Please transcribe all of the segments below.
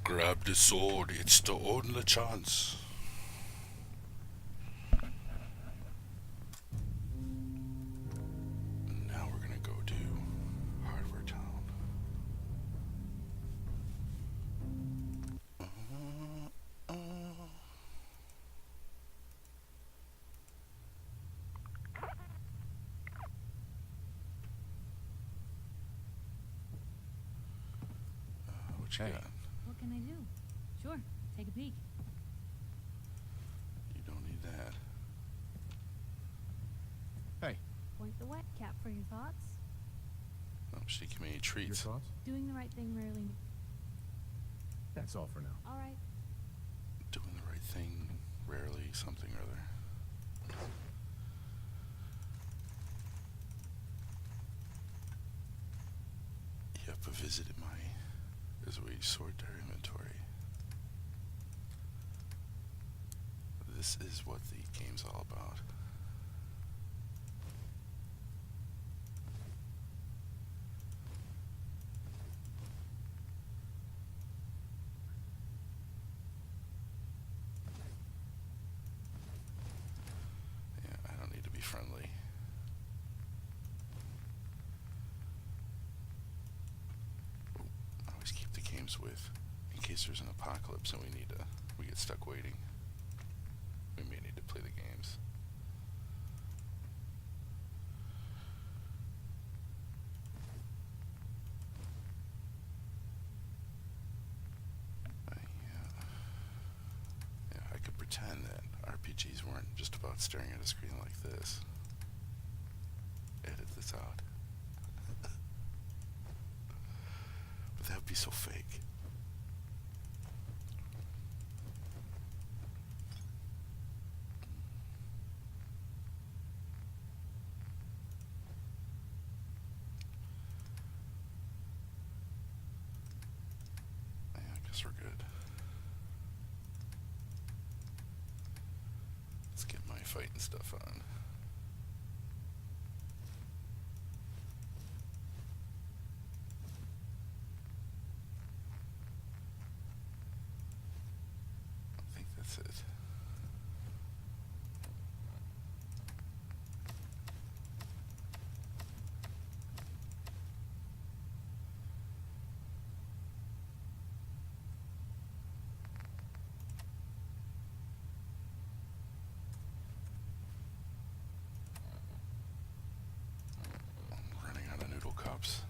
Grab the sword, it's the only chance. Now we're gonna go to Hardware Town. What you Hey. got? What can I do? Sure, take a peek. You don't need that. Hey, Point the wet cap for your thoughts. Oh, she can eat your treats. thoughts? Doing the right thing rarely. That's all for now. All right. Doing the right thing, rarely something or other. Yep, I visited my, as we sort their inventory. This is what the game's all about. Yeah, I don't need to be friendly. Oh, I always keep the games with, in case there's an apocalypse and we get stuck waiting. We may need to play the games. Yeah, I could pretend that RPGs weren't just about staring at a screen like this. Edit this out. But that would be so fake. Yeah, I guess we're good. Let's get my fighting stuff on. I think that's it. I'm running out of noodle cups.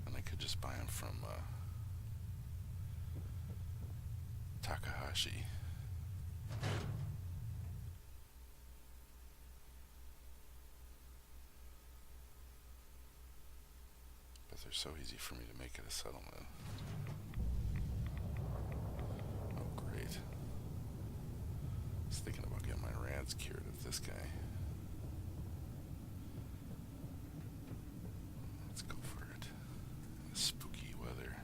And I could just buy them from Takahashi. But they're so easy for me to make at a settlement. Oh, great. I was thinking about getting my rads cured of this guy. Let's go for it. In the spooky weather.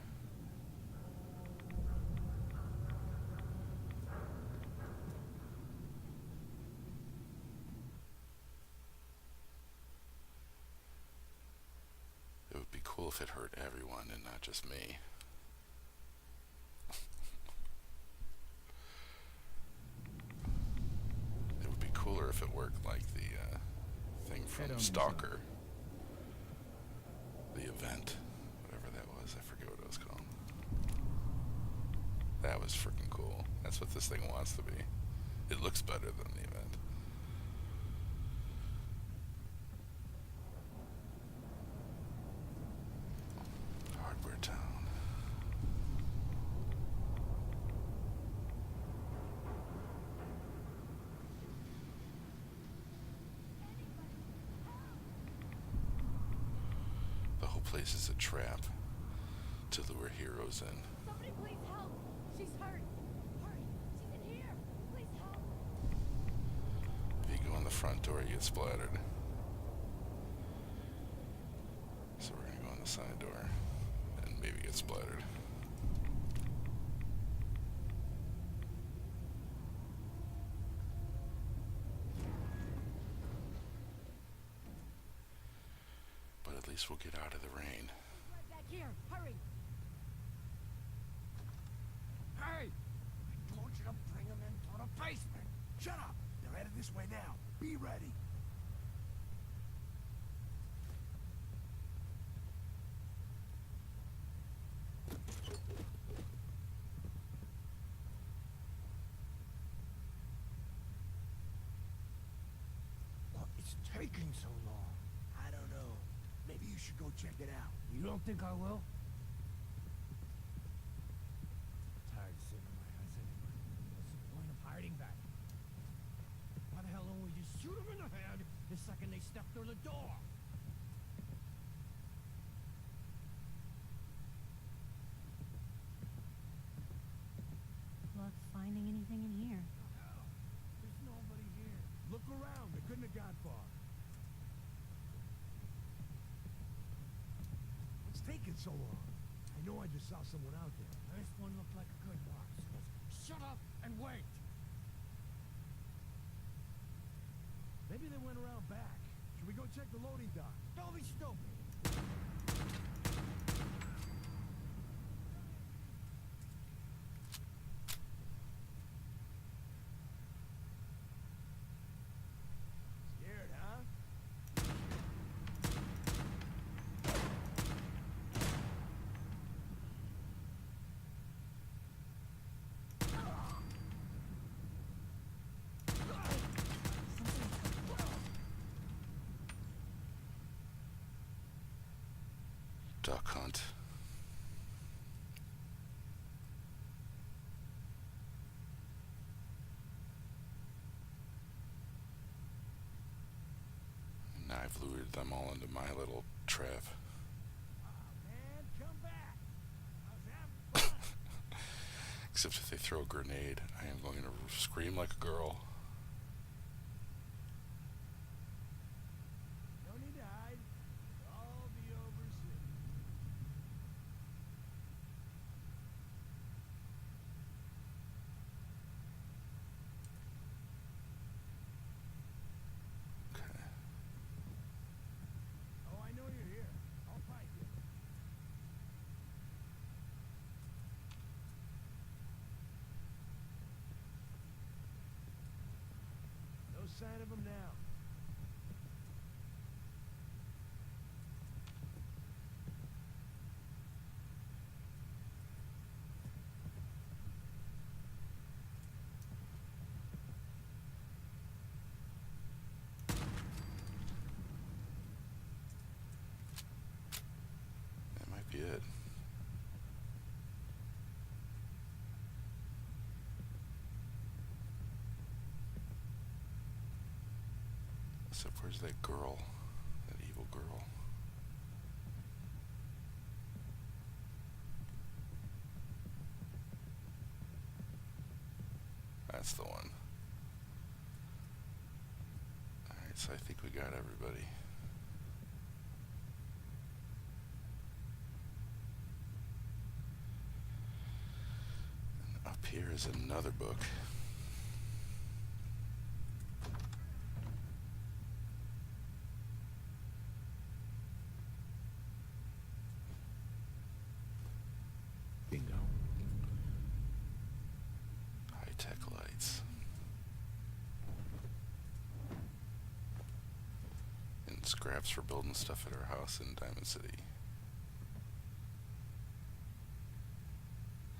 It would be cool if it hurt everyone and not just me. It would be cooler if it worked like the thing Head from on inside. Stalker. The event. Whatever that was. I forget what it was called. That was freaking cool. That's what this thing wants to be. It looks better than the event. Hardware Town. The whole place is a trap to lure heroes in. Somebody please help. She's hurt. Hurry. She's in here. Please help. If you go in the front door, you get splattered. So we're gonna go in the side door and maybe get splattered. But at least we'll get out of the rain. Right back here. Hurry. taking so long? I don't know. Maybe you should go check it out. You don't think I will? Tired of sitting on my ass anyway. What's the point of hiding back? Why the hell don't we just shoot them in the head the second they step through the door? Luck finding anything in here. Hell, there's nobody here. Look around. They couldn't have got far. What's taking so long? I know I just saw someone out there. This one looked like a good box. Shut up and wait. Maybe they went around back. Should we go check the loading dock? Don't be stupid. Scared, huh? Duck hunt. And I've lured them all into my little trap. Man, come back. I was having fun. Except if they throw a grenade, I am going to scream like a girl. No need to hide. It'll all be over soon. Okay. Oh, I know you're here. I'll fight you. No sign of him now. That might be it. Except where's that girl? That evil girl. That's the one. Alright, so I think we got everybody. And up here is another book. Bingo. High-tech lights. And scraps for building stuff at our house in Diamond City.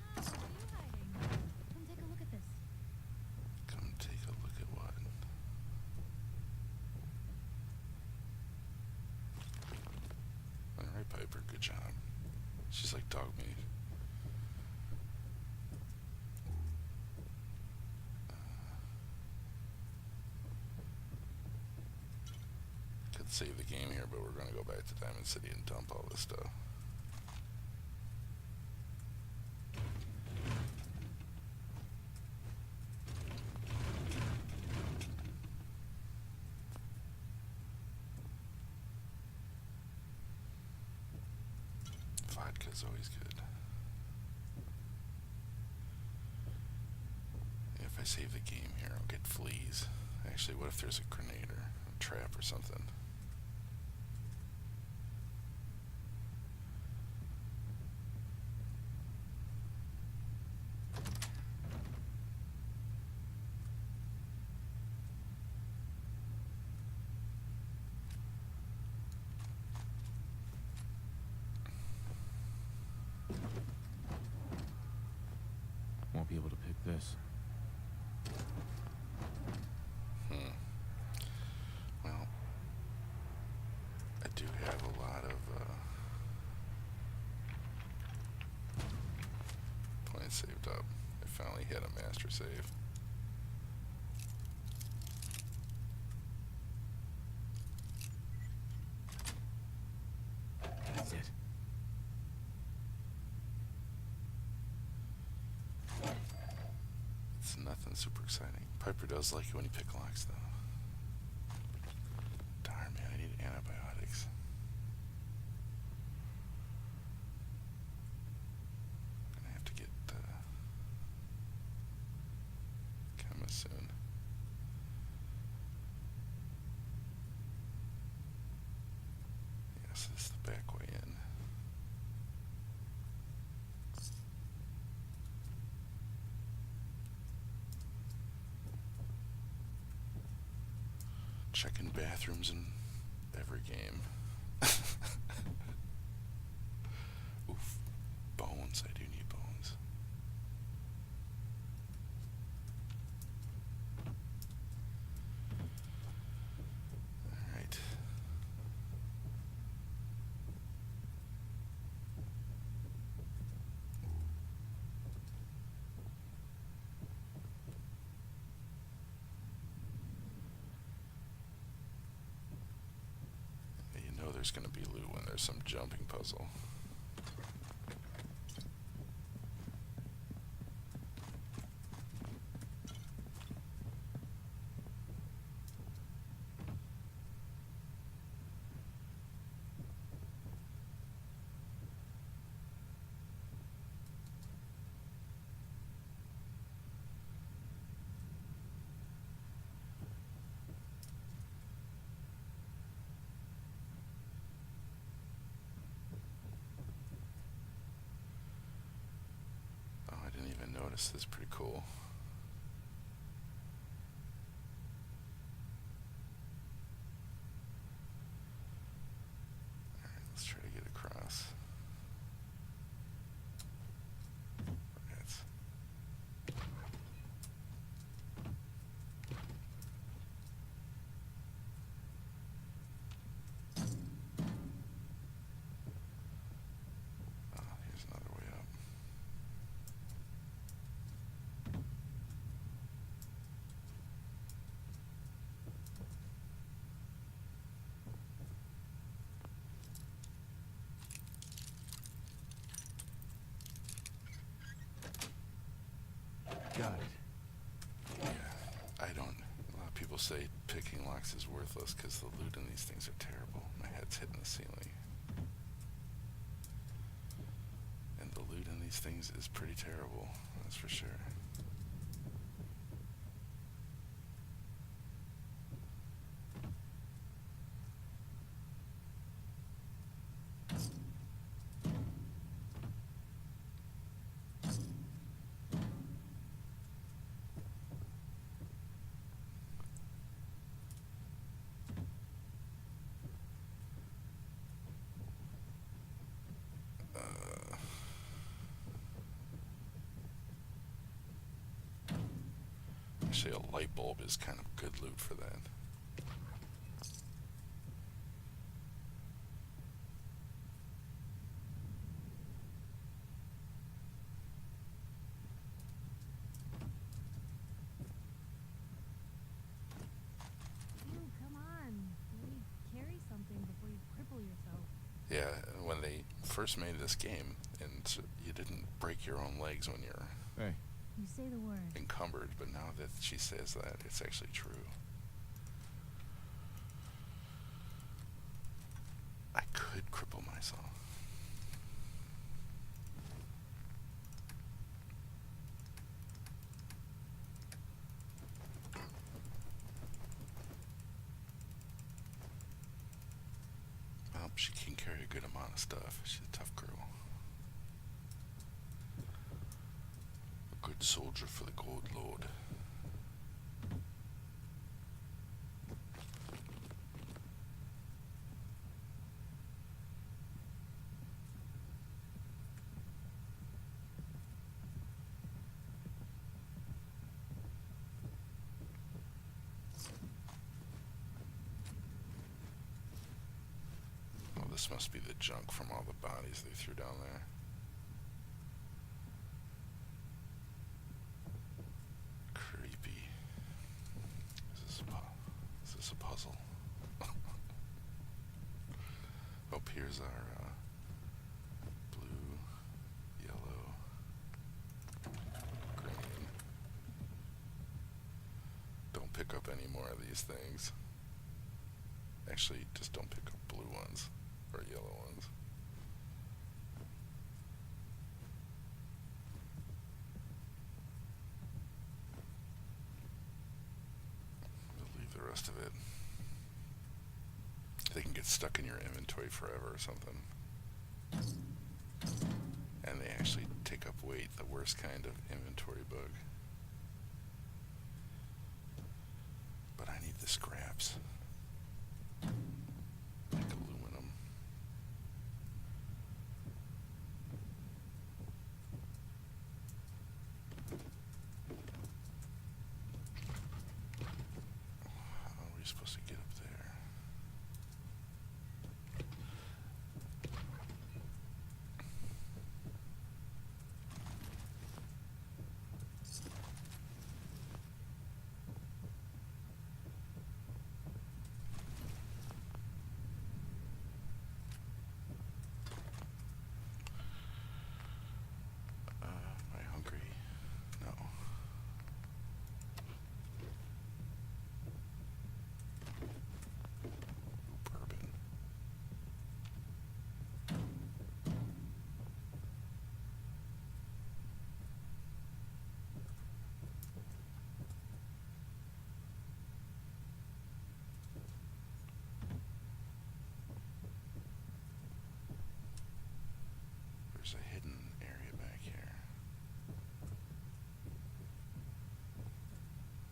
Ah, what are you hiding? Come take a look at this. Come take a look at what? Alright, Piper, good job. She's like dog meat. Could save the game here, but we're gonna go back to Diamond City and dump all this stuff. Vodka's always good. If I save the game here, I'll get fleas. Actually, what if there's a grenade or a trap or something? Won't be able to pick this. Well, it saved up. I finally hit a master save. That's it. It's nothing super exciting. Piper does like it when you pick locks, though. Darn, man, I need antibiotics. I'm gonna have to get chemist soon. Yes, this is the back way in. Checking bathrooms in every game. Oof. Bones. I do need bones. Alright. You know there's going to be loot when there's some jumping puzzle. Oh, I didn't even notice. This is pretty cool. Alright, let's try to get across. Rats. Oh, here's another way up. Got it. Yeah, I don't. A lot of people say picking locks is worthless because the loot in these things are terrible. My head's hitting the ceiling. And the loot in these things is pretty terrible, that's for sure. Actually, a light bulb is kind of good loot for that. Ew, come on. Maybe carry something before you cripple yourself. Yeah, when they first made this game, and so you didn't break your own legs when you're Hey, You say the word. encumbered, but now that she says that, it's actually true. I could cripple myself. Well, she can carry a good amount of stuff. She's a tough girl. A good soldier for the Gold Lord. Oh, this must be the junk from all the bodies they threw down there. There's our blue, yellow, green. Don't pick up any more of these things. Actually, just don't pick up blue ones or yellow ones. We'll leave the rest of it. They can get stuck in your inventory forever or something. And they actually take up weight, the worst kind of inventory bug. But I need the scraps. Like aluminum. How are we supposed to get up there? Am I hungry? No. Ooh, bourbon. There's a hidden area back here.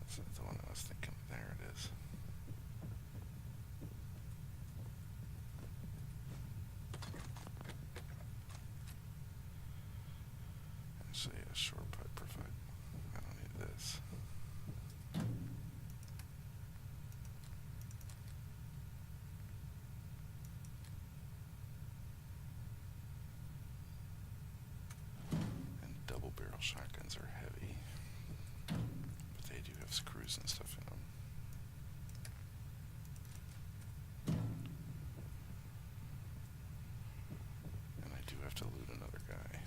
That's not the one I was thinking. There it is. Actually, a short pipe perfect. I don't need this. And double barrel shotguns are heavy. But they do have screws and stuff in them. And I do have to loot another guy.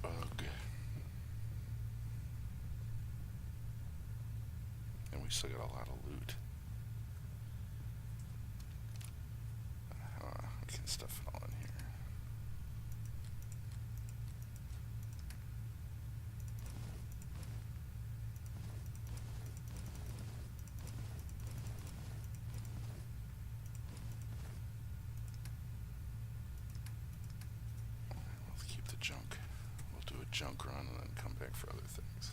Ugh. And we still got a lot of loot. We can stuff it all in here. We'll keep the junk. We'll do a junk run and then come back for other things.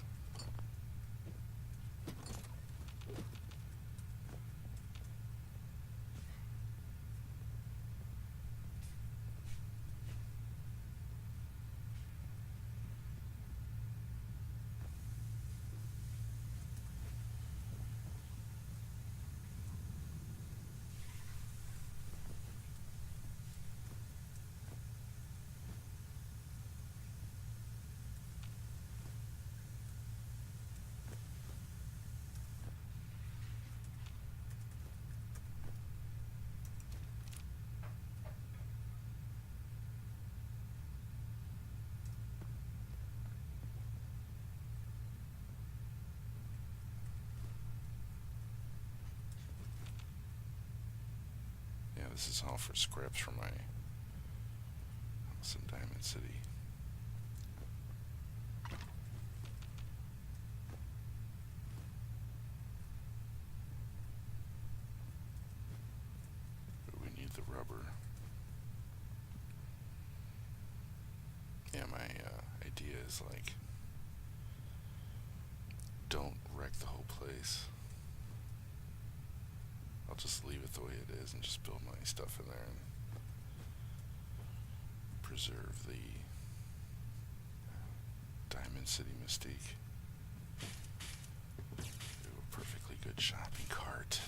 Yeah, this is all for scraps from my house in Diamond City. But we need the rubber. Yeah, my idea is like, don't wreck the whole place. I'll just leave it the way it is and just build my stuff in there and preserve the Diamond City mystique. Do a perfectly good shopping cart.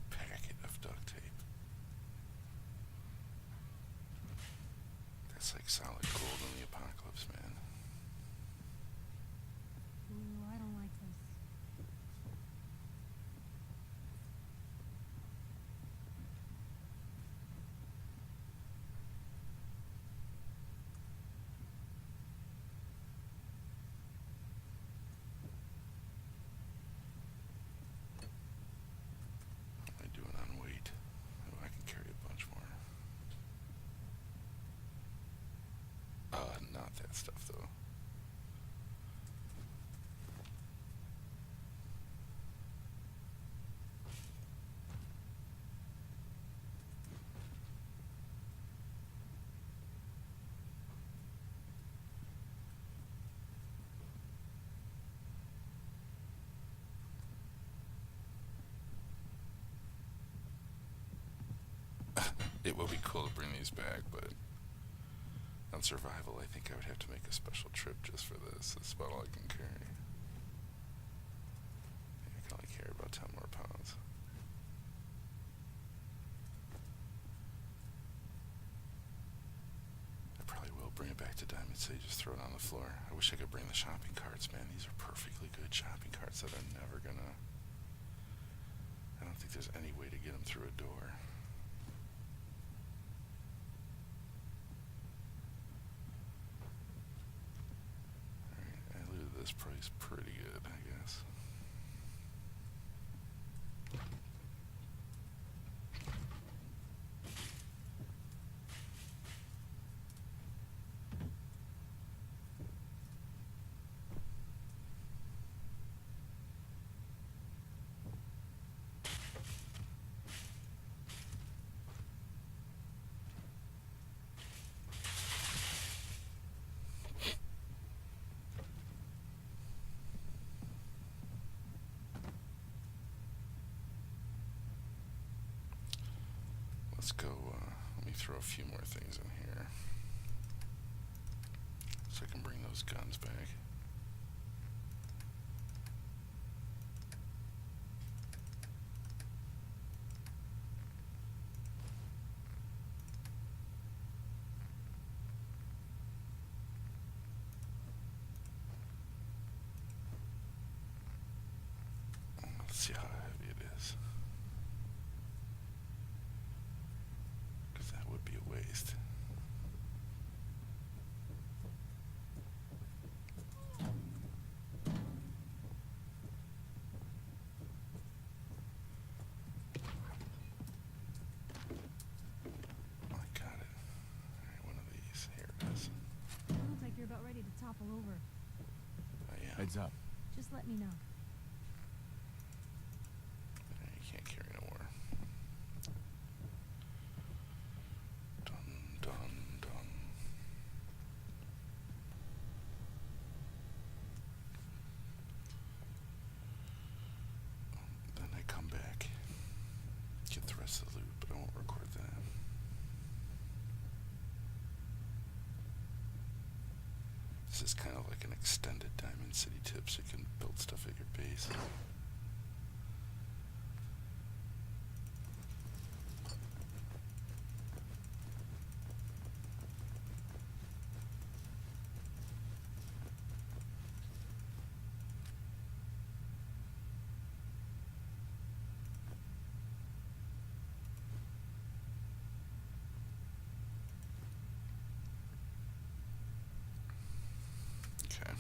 Packet of duct tape. That's like solid gold in the apocalypse, man. Ooh, I don't like this. What am I doing on weight? Oh, I can carry a bunch more. Not that stuff though. It will be cool to bring these back, but on survival, I think I would have to make a special trip just for this. That's about all I can carry. I can only carry about 10 more pounds. I probably will bring it back to Diamond City, just throw it on the floor. I wish I could bring the shopping carts, man. These are perfectly good shopping carts that I'm never gonna... I don't think there's any way to get them through a door. This price pretty good, I guess. Let's go, let me throw a few more things in here so I can bring those guns back. Let's see how heavy it is. That would be a waste. I got it. Alright, one of these. Here it is. You look like you're about ready to topple over. I am. Heads up. Just let me know. You can't carry no more. Dun, dun, dun. Then I come back, get the rest of the loot, but I won't record that. This is kind of like an extended Diamond City tip, so you can build stuff at your base. Okay.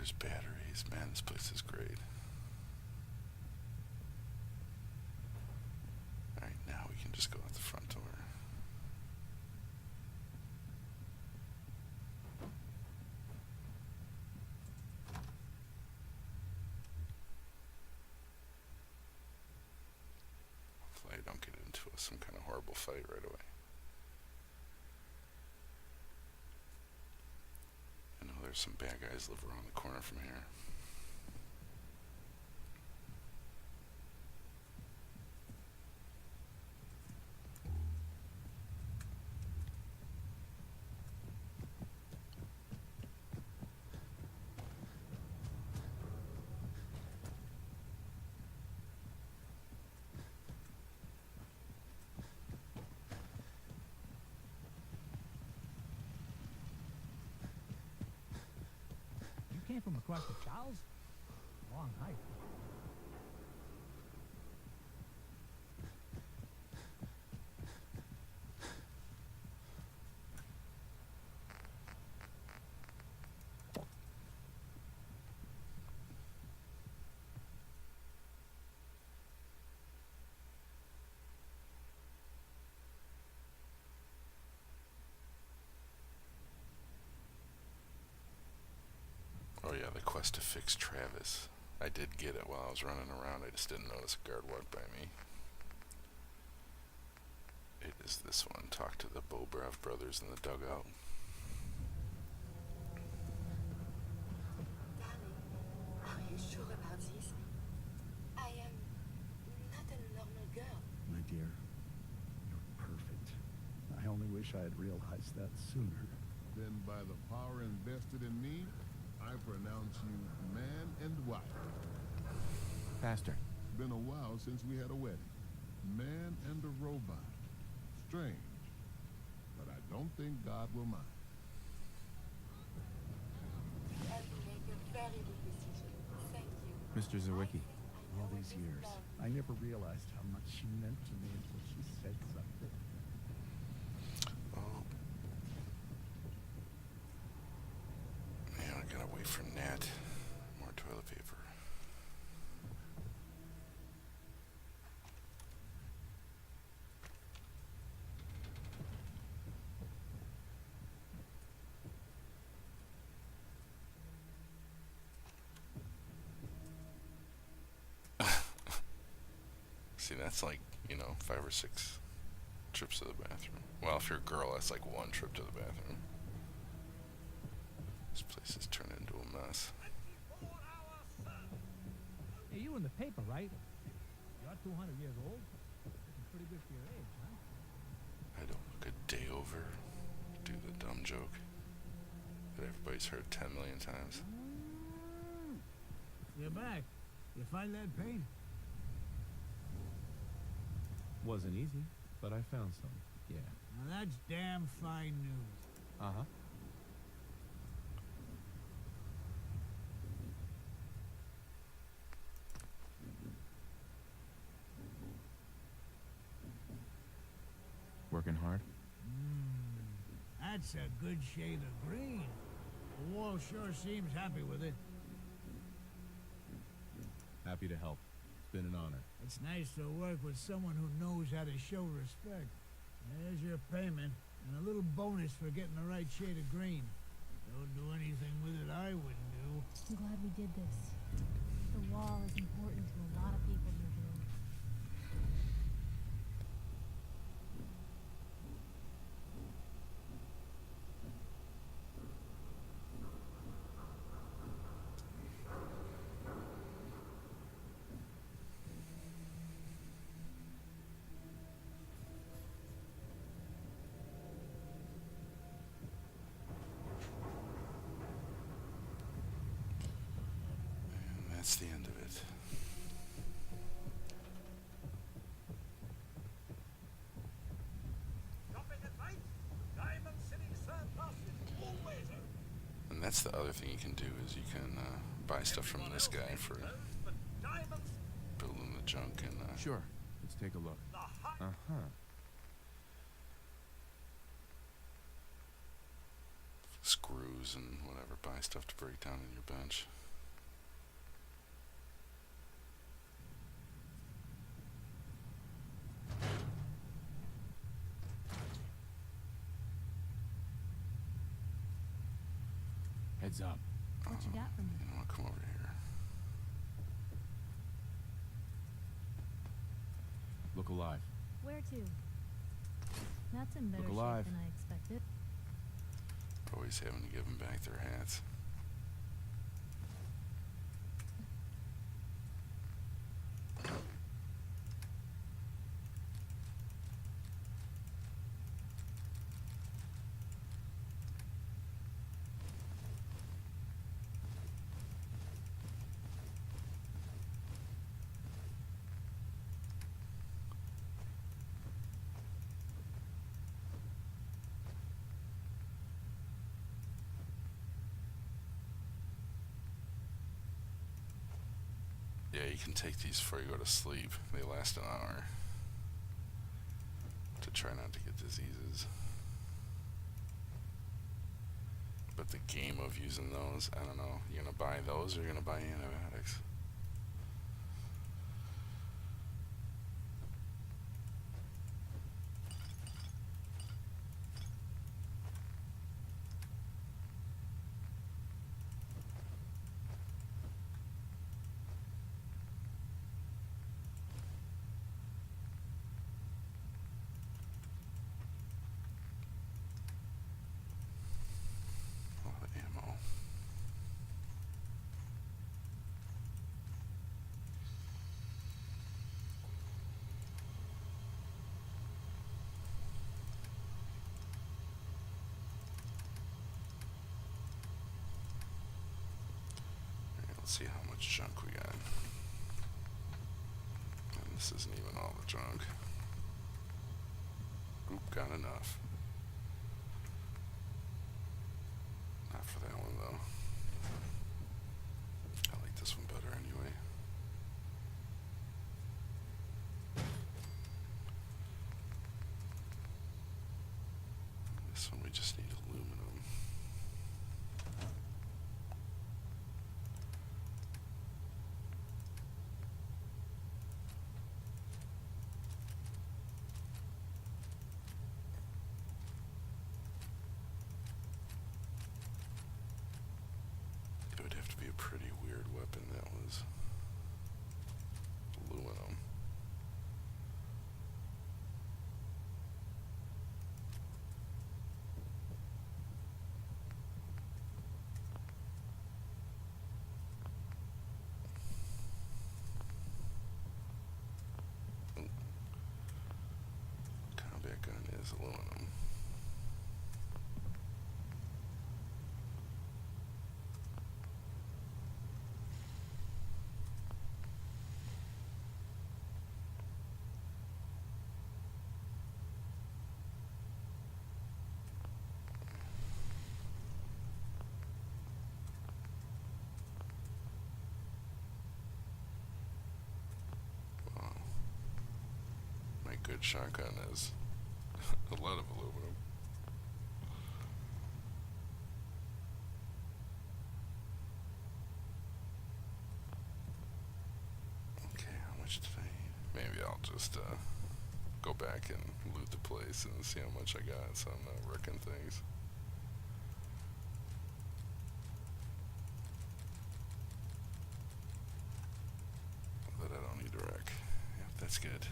There's batteries. Man, this place is great. Alright, now we can just go out the front door. Hopefully I don't get into some kind of horrible fight right away. I know there's some bad guys live around the corner from here. You came from across the Charles? Long hike. Oh yeah, the quest to fix Travis. I did get it while I was running around. I just didn't notice a guard walked by me. It is this one. Talk to the Bobrov brothers in the dugout. Darling, are you sure about this? I am not a normal girl. My dear, you're perfect. I only wish I had realized that sooner. Then by the power invested in me, I pronounce you man and wife. Faster. Been a while since we had a wedding. Man and a robot. Strange. But I don't think God will mind. You have made a very good decision. Thank you. Mr. Zwicky. I All know these it is years, love. I never realized how much she meant to me until she said something. Oh. Man, I gotta wait for Nat. More toilet paper. See, that's like, 5 or 6 trips to the bathroom. Well, if you're a girl, that's like 1 trip to the bathroom. This place has turned into a mess. Hey, you in the paper, right? You're 200 years old? Looking pretty good for your age, huh? I don't look a day over. Do the dumb joke that everybody's heard 10 million times. You're back. You find that paint? Wasn't easy, but I found some. Yeah. Now that's damn fine news. Uh-huh. Working hard? That's a good shade of green. The wall sure seems happy with it. Happy to help. It's been an honor. It's nice to work with someone who knows how to show respect. There's your payment, and a little bonus for getting the right shade of green. Don't do anything with it I wouldn't do. I'm glad we did this. The wall is important to a lot of people here today. And that's the end of it. And that's the other thing you can do is you can buy stuff from this guy for building the junk and Sure. Let's take a look. Uh-huh. screws booze and whatever, buy stuff to break down in your bench. Heads up. What you got for me? You know what, come over here. Look alive. Where to? That's in better Look shape alive. than I expected. Always having to give them back their hats. Yeah, you can take these before you go to sleep. They last an hour. To try not to get diseases. But the game of using those, I don't know. You're gonna buy those or you're gonna buy antibiotics? A lot of ammo. Alright, let's see how much junk we got. And this isn't even all the junk. Oop, got enough. Not for that one though. I like this one better anyway. This one we just need aluminum. It would have to be a pretty weird weapon that was aluminum. Ooh. Combat gun is aluminum. Wow. My good shotgun is a lot of aluminum. Okay, how much did I need? Maybe I'll just go back and loot the place and see how much I got so I'm not wrecking things. That I don't need to wreck. Yep, that's good.